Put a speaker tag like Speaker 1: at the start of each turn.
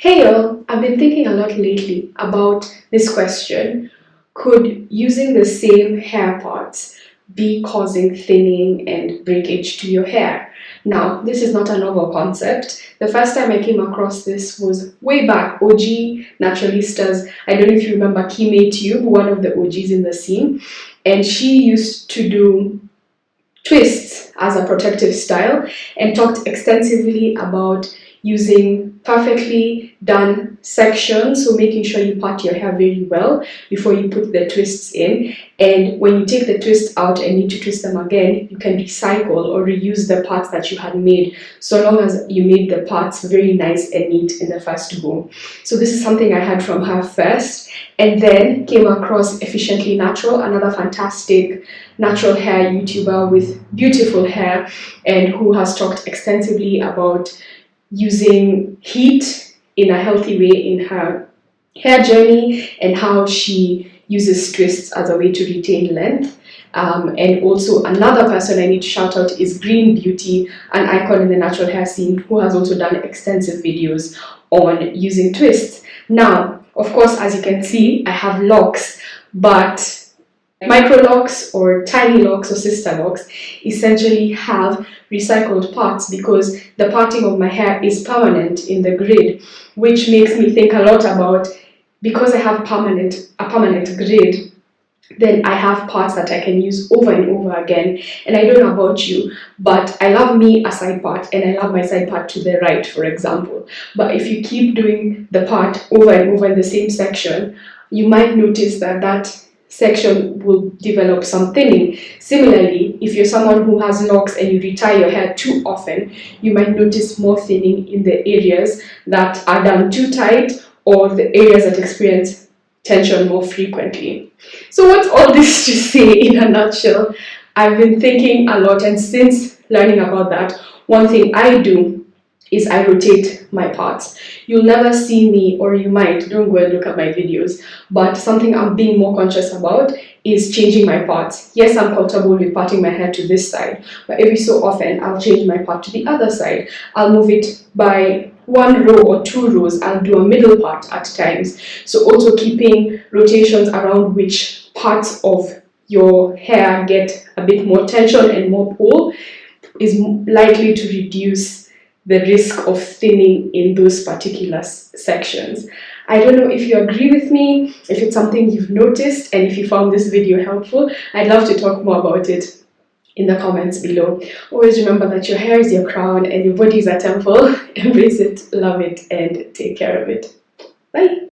Speaker 1: Hey y'all, I've been thinking a lot lately about this question. Could using the same hair parts be causing thinning and breakage to your hair? Now, this is not a novel concept. The first time I came across this was way back, OG naturalistas. I don't know if you remember KimmayTube, one of the OGs in the scene, and she used to do twists as a protective style and talked extensively about using perfectly done sections, so making sure you part your hair very well before you put the twists in, and when you take the twists out and need to twist them again, you can recycle or reuse the parts that you had made, so long as you made the parts very nice and neat in the first go. So this is something I had from her first, and then came across Efficiently Natural, another fantastic natural hair YouTuber with beautiful hair and who has talked extensively about using heat in a healthy way in her hair journey and how she uses twists as a way to retain length. And also another person I need to shout out is Green Beauty, an icon in the natural hair scene who has also done extensive videos on using twists. Now, of course, as you can see, I have locks, but MICROLOCS or tiny locks or sister locks essentially have recycled parts because the parting of my hair is permanent in the grid, which makes me think a lot about, because I have a permanent grid, then I have parts that I can use over and over again. And I don't know about you, but I love me a side part and I love my side part to the right, for example. But if you keep doing the part over and over in the same section, you might notice that section will develop some thinning. Similarly, if you're someone who has locks and you retire your hair too often, you might notice more thinning in the areas that are done too tight or the areas that experience tension more frequently. So what's all this to say in a nutshell? I've been thinking a lot, and since learning about that, one thing I do is I rotate my parts. You'll never see me, or you might, don't go and look at my videos, but something I'm being more conscious about is changing my parts. Yes, I'm comfortable with parting my hair to this side, but every so often I'll change my part to the other side. I'll move it by one row or two rows. I'll do a middle part at times. So also keeping rotations around which parts of your hair get a bit more tension and more pull is likely to reduce the risk of thinning in those particular sections. I don't know if you agree with me, if it's something you've noticed, and if you found this video helpful. I'd love to talk more about it in the comments below. Always remember that your hair is your crown and your body is a temple. Embrace it, love it, and take care of it. Bye!